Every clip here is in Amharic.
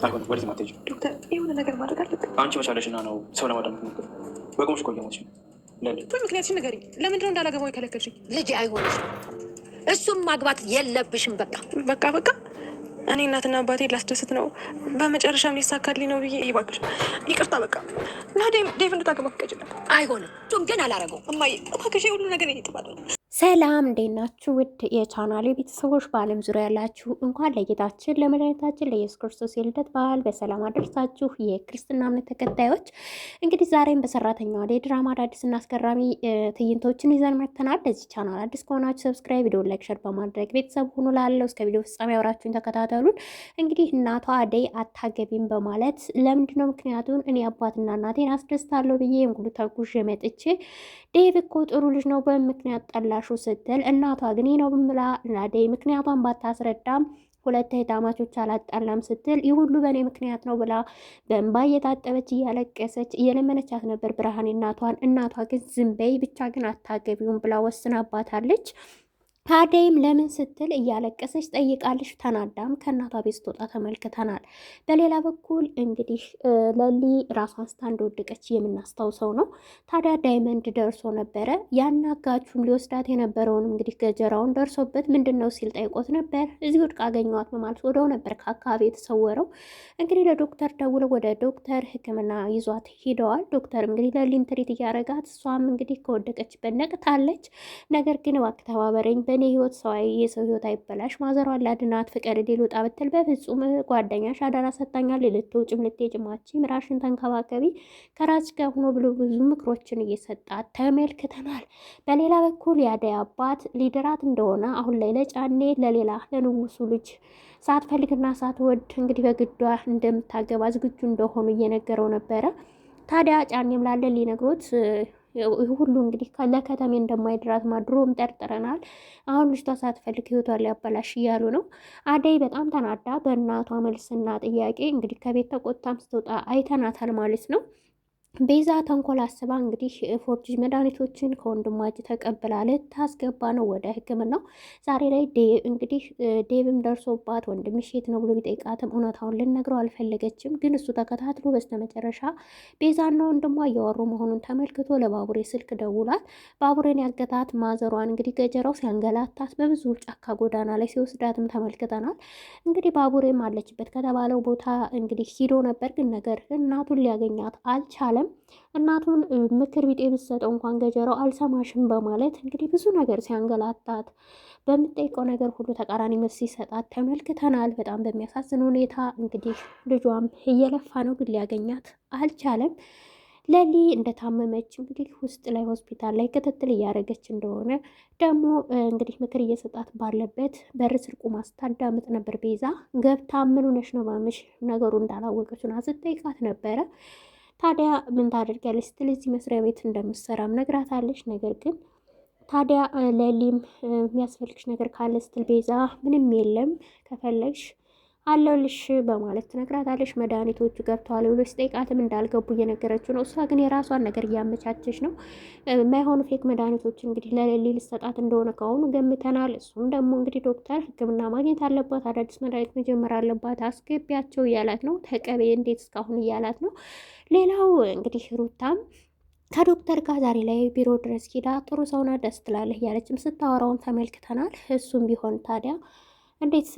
አይሆንም፣ ወደዚህ አትሄጂም። ዶክተር የሆነ ነገር ማድረግ አለብን። አንቺ መቻለሽና ነው ሰው ለማዳን ምትሞክር። በቆምሽ እኮ እየሞትሽ ነው። ምክንያትሽን ንገሪኝ። ለምንድነው እንዳላገባው የከለከልሽኝ? ልጅ አይሆንሽ፣ እሱም ማግባት የለብሽም። በቃ እኔ እናትና አባቴ ላስደስት ነው፣ በመጨረሻም ሊሳካልኝ ነው ብዬ እባክሽ ይቅርታ በቃ እና ዴቭ እንድታገባ ፍቀጅለት። አይሆንም፣ እሱም ግን አላረገው። እማዬ እባክሽ ሁሉ ነገር እየተባለ ነው። ሰላም እንዴት ናችሁ? ውድ የቻናሌ ቤተሰቦች በዓለም ዙሪያ ያላችሁ እንኳን ለጌታችን ለመድኃኒታችን ለኢየሱስ ክርስቶስ የልደት በዓል በሰላም አደረሳችሁ። የክርስትና እምነት ተከታዮች እንግዲህ ዛሬም በሰራተኛዋ አደይ ድራማ አዳዲስና አስገራሚ ትዕይንቶችን ይዘን መጥተናል። ለዚህ ቻናል አዲስ ከሆናችሁ ሰብስክራይብ፣ ቪዲዮ ላይክ፣ ሸር በማድረግ ቤተሰብ ሁኑ። ላለው እስከ ቪዲዮ ፍጻሜ አብራችሁን ተከታተሉን። እንግዲህ እናቷ አደይ አታገቢም በማለት ለምንድነው ምክንያቱን እኔ አባትና እናቴን አስደስታለሁ ብዬ እንግዲህ ተጉዤ መጥቼ ዴቭ እኮ ጥሩ ልጅ ነው በምክንያት ጠላሹ ስትል እናቷ ግን ነው ብላ አደይ ምክንያቷን ባታስረዳም ሁለት እህታማቾች አላጣላም ስትል ይህ ሁሉ በእኔ ምክንያት ነው ብላ በእንባ እየታጠበች እያለቀሰች እየለመነቻት ነበር ብርሃኔ እናቷን። እናቷ ግን ዝም በይ ብቻ ግን አታገቢውም ብላ ወስናባታለች። አደይም ለምን ስትል እያለቀሰች ጠይቃለች። ተናዳም ከእናቷ ቤት ስትወጣ ተመልክተናል። በሌላ በኩል እንግዲህ ለሊ ራሷን ስታ እንደወደቀች የምናስታውሰው ነው። ታዲያ ዳይመንድ ደርሶ ነበረ ያናጋችሁም ሊወስዳት የነበረውን እንግዲህ ገጀራውን ደርሶበት ምንድን ነው ሲል ጠይቆት ነበር። እዚህ ወድቃ አገኘዋት በማለት ወደው ነበር ከአካባቢ የተሰወረው። እንግዲህ ለዶክተር ደውለው ወደ ዶክተር ሕክምና ይዟት ሂደዋል። ዶክተር እንግዲህ ለሊን ትሪት እያረጋት እሷም እንግዲህ ከወደቀችበት ነቅታለች። ነገር ግን እባክህ ተባበረኝ በእኔ ህይወት የሰው ህይወት አይበላሽ፣ ማዘሯን ላድናት ፍቀድ ልውጣ ብትል በፍጹም ጓደኛሽ አደራ ሰጣኛል፣ ልትወጪም ልትሄጂም አትችይም፣ ራስሽን ተንከባከቢ ከራስሽ ጋር ሆኖ ብሎ ብዙ ምክሮችን እየሰጣት ተመልክተናል። በሌላ በኩል የአደይ አባት ሊድራት እንደሆነ አሁን ላይ ለጫኔ ለሌላ ለንጉሱ ልጅ ሳትፈልግና ሳትወድ እንግዲህ በግዷ እንደምታገባ ዝግጁ እንደሆኑ እየነገረው ነበረ። ታዲያ ጫኔም ላለ ሊነግሮት ሁሉ እንግዲህ ለከተሜ እንደማይድራት ማድሮም ጠርጥረናል። አሁን ልጅቷ ሳትፈልግ ህይወቷን ሊያበላሽ እያሉ ነው። አደይ በጣም ተናዳ በእናቷ መልስና ጥያቄ እንግዲህ ከቤት ተቆጣም ስትወጣ አይተናታል ማለት ነው። ቤዛ ተንኮል አስባ እንግዲህ ፎርጅ መድኃኒቶችን ከወንድሟ እጅ ተቀብላ ልታስገባ ነው ወደ ሕክምናው። ዛሬ ላይ እንግዲህ ዴቭም ደርሶባት ወንድምሽ የት ነው ብሎ ቢጠይቃትም እውነታውን ልነግረው አልፈለገችም። ግን እሱ ተከታትሎ በስተመጨረሻ ቤዛና ወንድሟ እያወሩ መሆኑን ተመልክቶ ለባቡሬ ስልክ ደውሏል። ባቡሬን ያገታት ማዘሯን እንግዲህ ገጀራው ሲያንገላታት በብዙ ጫካ ጎዳና ላይ ሲወስዳትም ተመልክተናል። እንግዲህ ባቡሬም አለችበት ከተባለው ቦታ እንግዲህ ሂዶ ነበር። ግን ነገር እናቱን ሊያገኛት አልቻለም። እናቱን ምክር ቢጤ ብትሰጠው እንኳን ገጀራው አልሰማሽም በማለት እንግዲህ ብዙ ነገር ሲያንገላታት በምጠይቀው ነገር ሁሉ ተቃራኒ መልስ ሲሰጣት ተመልክተናል። በጣም በሚያሳዝን ሁኔታ እንግዲህ ልጇም እየለፋ ነው፣ ግን ሊያገኛት አልቻለም። ለሊ እንደታመመች እንግዲህ ውስጥ ላይ ሆስፒታል ላይ ክትትል እያደረገች እንደሆነ ደግሞ እንግዲህ ምክር እየሰጣት ባለበት በር ስር ቁማ ስታዳምጥ ነበር። ቤዛ ገብታ ምን ሆነሽ ነው ማምሽ ነገሩ እንዳላወቀችና ስትጠይቃት ነበረ። ታዲያ ምን ታደርጊያለሽ ስትል እዚህ መስሪያ ቤት እንደምትሰራም ነግራታለች። ነገር ግን ታዲያ ለሊም የሚያስፈልግሽ ነገር ካለ ስትል ቤዛ ምንም የለም ከፈለግሽ አለሁልሽ በማለት ትነግራታለች። መድኃኒቶቹ ገብተዋል ብሎ ሲጠይቃትም እንዳልገቡ እየነገረችው ነው። እሷ ግን የራሷን ነገር እያመቻቸች ነው። የማይሆኑ ፌክ መድኃኒቶች እንግዲህ ለሌሊ ልሰጣት እንደሆነ ከአሁኑ ገምተናል። እሱም ደግሞ እንግዲህ ዶክተር ሕክምና ማግኘት አለባት፣ አዳዲስ መድኃኒት መጀመር አለባት፣ አስገቢያቸው እያላት ነው። ተቀቤ እንዴት እስካሁን እያላት ነው። ሌላው እንግዲህ ሩታም ከዶክተር ጋር ዛሬ ላይ ቢሮ ድረስ ሂዳ ጥሩ ሰውና ደስ ትላለህ እያለችም ስታወራውን ተመልክተናል። እሱም ቢሆን ታዲያ እንዴት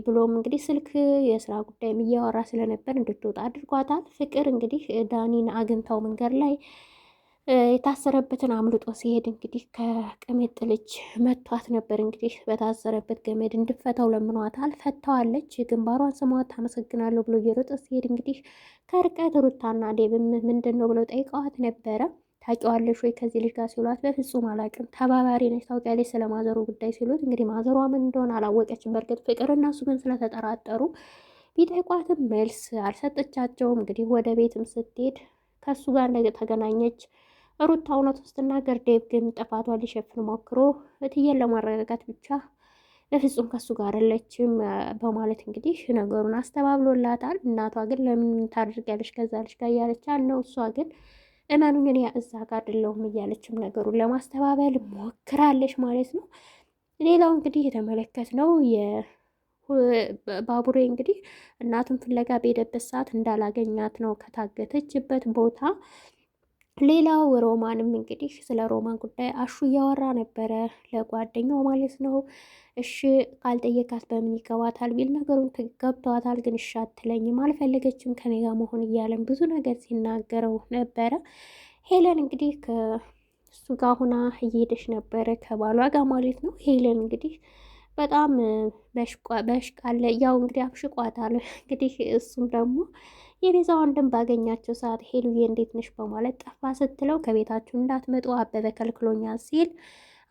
ብሎም እንግዲህ ስልክ የስራ ጉዳይም እያወራ ስለነበር እንድትወጣ አድርጓታል። ፍቅር እንግዲህ ዳኒን አግኝታው መንገድ ላይ የታሰረበትን አምልጦ ሲሄድ እንግዲህ ከቅምጥል እጅ መቷት ነበር። እንግዲህ በታሰረበት ገመድ እንድፈታው ለምኗታል። ፈታዋለች። ግንባሯን ስሟት አመሰግናለሁ ብሎ እየሮጠ ሲሄድ እንግዲህ ከርቀት ሩታና ዴብም ምንድን ነው ብለው ጠይቀዋት ነበረ። ታውቂዋለሽ ወይ ከዚህ ልጅ ጋር ሲሏት በፍጹም አላውቅም፣ ተባባሪ ነች ታውቂያለሽ ስለ ማዘሩ ጉዳይ ሲሉት እንግዲህ ማዘሯ ምን እንደሆነ አላወቀችም። በእርግጥ ፍቅር እና እሱ ግን ስለተጠራጠሩ ቢጠይቋትም መልስ አልሰጠቻቸውም። እንግዲህ ወደ ቤትም ስትሄድ ከእሱ ጋር እንደተገናኘች ሩታ እውነት ውስጥ ስትናገር ዴቭ ግን ጥፋቷን ሊሸፍን ሞክሮ እትዬን ለማረጋጋት ብቻ በፍጹም ከሱ ጋር አለችም በማለት እንግዲህ ነገሩን አስተባብሎላታል። እናቷ ግን ለምን ታደርጊያለሽ ከዛ ልጅ ጋር እያለች አልነው። እሷ ግን እመኑኝ እኔ እዛ ጋር አይደለሁም እያለችም ነገሩን ለማስተባበል ሞክራለች ማለት ነው። ሌላው እንግዲህ የተመለከትነው ባቡሬ እንግዲህ እናቱን ፍለጋ በሄደበት ሰዓት እንዳላገኛት ነው ከታገተችበት ቦታ። ሌላው ሮማንም እንግዲህ ስለ ሮማን ጉዳይ አሹ እያወራ ነበረ ለጓደኛው ማለት ነው። እሺ ካልጠየቃት በምን ይገባታል ቢል ነገሩን ገብቷታል፣ ግን እሺ አትለኝም፣ አልፈለገችም ከኔ ጋር መሆን እያለን ብዙ ነገር ሲናገረው ነበረ። ሄለን እንግዲህ ከእሱ ጋር ሁና እየሄደች ነበረ ከባሏ ጋር ማለት ነው። ሄለን እንግዲህ በጣም በሽቃለ ያው እንግዲህ አብሽቋታል። እንግዲህ እሱም ደግሞ የቤዛ ወንድም ባገኛቸው ሰዓት ሄሉዬ እንዴት ነሽ በማለት ጠፋ ስትለው ከቤታችሁ እንዳትመጡ አበበ ከልክሎኛል ሲል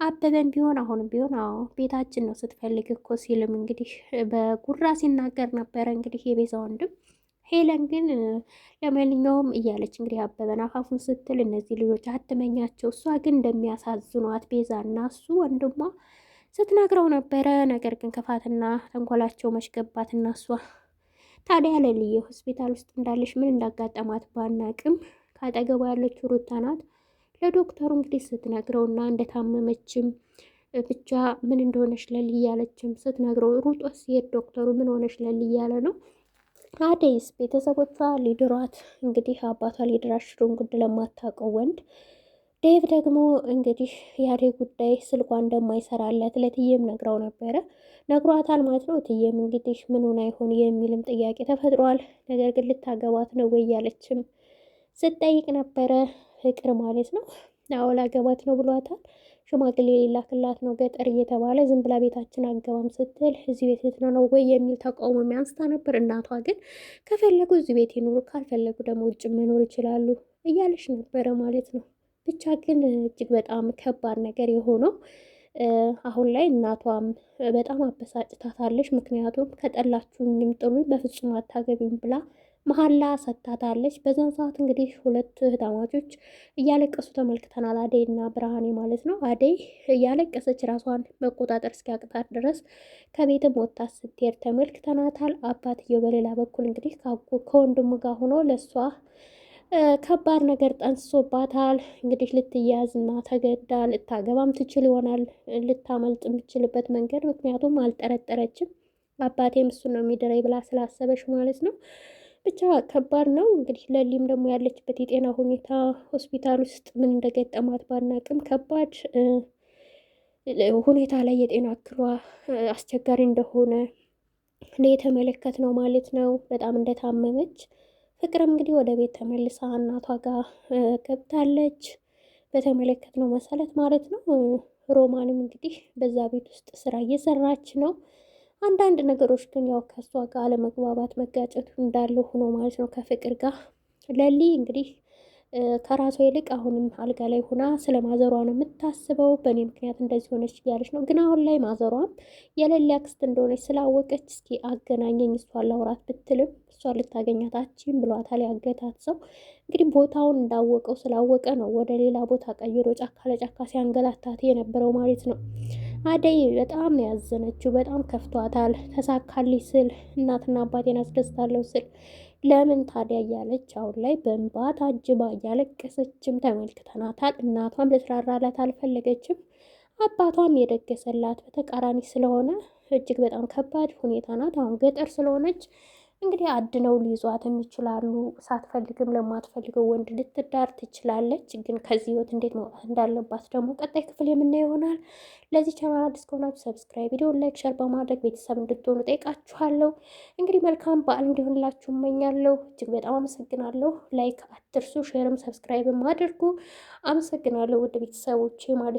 አበበን ቢሆን አሁንም ቢሆን አዎ ቤታችን ነው ስትፈልግ እኮ ሲልም እንግዲህ በጉራ ሲናገር ነበረ እንግዲህ የቤዛ ወንድም። ሄለን ግን ለማንኛውም እያለች እንግዲህ አበበን አፋፉን ስትል እነዚህ ልጆች አትመኛቸው፣ እሷ ግን እንደሚያሳዝኗት ቤዛ እና እሱ ወንድሟ ስትነግረው ነበረ። ነገር ግን ክፋትና ተንኮላቸው መሽገባትና እሷ ታዲያ ለልዬ ሆስፒታል ውስጥ እንዳለች ምን እንዳጋጠማት ባናቅም ከአጠገቧ ያለችው ሩታ ናት። ለዶክተሩ እንግዲህ ስትነግረውና እንደታመመችም ብቻ ምን እንደሆነች ለሊ እያለችም ስትነግረው ሩጦ ሲሄድ ዶክተሩ ምን ሆነች ለሊ እያለ ነው። አደይስ ቤተሰቦቿ ሊድሯት እንግዲህ አባቷ ሊድራት ሽሩንጉድ ለማታውቀው ወንድ ዴቭ ደግሞ እንግዲህ የአደይ ጉዳይ ስልኳ እንደማይሰራለት ለትዬም ነግረው ነበረ ነግሯታል ማለት ነው። ትዬም እንግዲህ ምን ሆና ይሆን የሚልም ጥያቄ ተፈጥሯል። ነገር ግን ልታገባት ነው ወይ ያለችም ስትጠይቅ ነበረ ፍቅር ማለት ነው። አዎ ላገባት ነው ብሏታል። ሽማግሌ ሊላክላት ነው ገጠር እየተባለ ዝም ብላ ቤታችን አገባም ስትል እዚህ ቤት ነው ወይ የሚል ተቃውሞ የሚያንስታ ነበር። እናቷ ግን ከፈለጉ እዚህ ቤት ይኑሩ፣ ካልፈለጉ ደግሞ ውጭ መኖር ይችላሉ እያለች ነበረ ማለት ነው። ብቻ ግን እጅግ በጣም ከባድ ነገር የሆነው አሁን ላይ እናቷም በጣም አበሳጭታታለች። ምክንያቱም ከጠላችሁኝም ጥሉኝ በፍጹም አታገቢም ብላ መሀላ ሰታታለች። በዛን ሰዓት እንግዲህ ሁለት እህታማቾች እያለቀሱ ተመልክተናል። አደይ እና ብርሃኔ ማለት ነው። አደይ እያለቀሰች ራሷን መቆጣጠር እስኪያቅጣት ድረስ ከቤትም ወጥታ ስትሄድ ተመልክተናታል። አባትየው በሌላ በኩል እንግዲህ ከወንድሙ ጋር ሆኖ ለእሷ ከባድ ነገር ጠንስሶባታል። እንግዲህ ልትያዝ እና ተገዳ ልታገባም ትችል ይሆናል ልታመልጥ የምትችልበት መንገድ፣ ምክንያቱም አልጠረጠረችም አባቴም እሱን ነው የሚድረኝ ብላ ስላሰበች ማለት ነው። ብቻ ከባድ ነው። እንግዲህ ለሊም ደግሞ ያለችበት የጤና ሁኔታ ሆስፒታል ውስጥ ምን እንደገጠማት ባናቅም ከባድ ሁኔታ ላይ የጤና እክሏ አስቸጋሪ እንደሆነ የተመለከት ነው ማለት ነው። በጣም እንደታመመች ፍቅርም እንግዲህ ወደ ቤት ተመልሳ እናቷ ጋር ገብታለች። በተመለከትነው መሰረት ማለት ነው። ሮማንም እንግዲህ በዛ ቤት ውስጥ ስራ እየሰራች ነው። አንዳንድ ነገሮች ግን ያው ከእሷ ጋር አለመግባባት መጋጨቱ እንዳለ ሆኖ ማለት ነው ከፍቅር ጋር ለሊ እንግዲህ ከራሷ ይልቅ አሁንም አልጋ ላይ ሆና ስለ ማዘሯ ነው የምታስበው። በእኔ ምክንያት እንደዚህ ሆነች እያለች ነው። ግን አሁን ላይ ማዘሯም የሌሊ አክስት እንደሆነች ስላወቀች እስኪ አገናኘኝ እሷን ላውራት ብትልም እሷ ልታገኛታችን ብሏታል ያገታት ሰው። እንግዲህ ቦታውን እንዳወቀው ስላወቀ ነው ወደ ሌላ ቦታ ቀይሮ ጫካ ለጫካ ሲያንገላታት የነበረው ማለት ነው። አደይ በጣም ነው ያዘነችው። በጣም ከፍቷታል። ተሳካልኝ ስል እናትና አባቴን አስደስታለሁ ስል ለምን ታዲያ እያለች አሁን ላይ በእንባ ታጅባ እያለቀሰችም ተመልክተናታል። እናቷም ልትራራላት አልፈለገችም። አባቷም የደገሰላት በተቃራኒ ስለሆነ እጅግ በጣም ከባድ ሁኔታ ናት። አሁን ገጠር ስለሆነች እንግዲህ አድነው ሊይዟትም ይችላሉ። ሳትፈልግም ለማትፈልገው ወንድ ልትዳር ትችላለች። ግን ከዚህ ህይወት እንዴት መውጣት እንዳለባት ደግሞ ቀጣይ ክፍል የምናየው ይሆናል። ለዚህ ቻናል አዲስ ከሆናችሁ ሰብስክራይብ፣ ቪዲዮ ላይክ፣ ሸር በማድረግ ቤተሰብ እንድትሆኑ ጠይቃችኋለሁ። እንግዲህ መልካም በዓል እንዲሆንላችሁ እመኛለሁ። እጅግ በጣም አመሰግናለሁ። ላይክ አትርሱ፣ ሼርም ሰብስክራይብም አድርጉ። አመሰግናለሁ ውድ ቤተሰቦቼ ማለት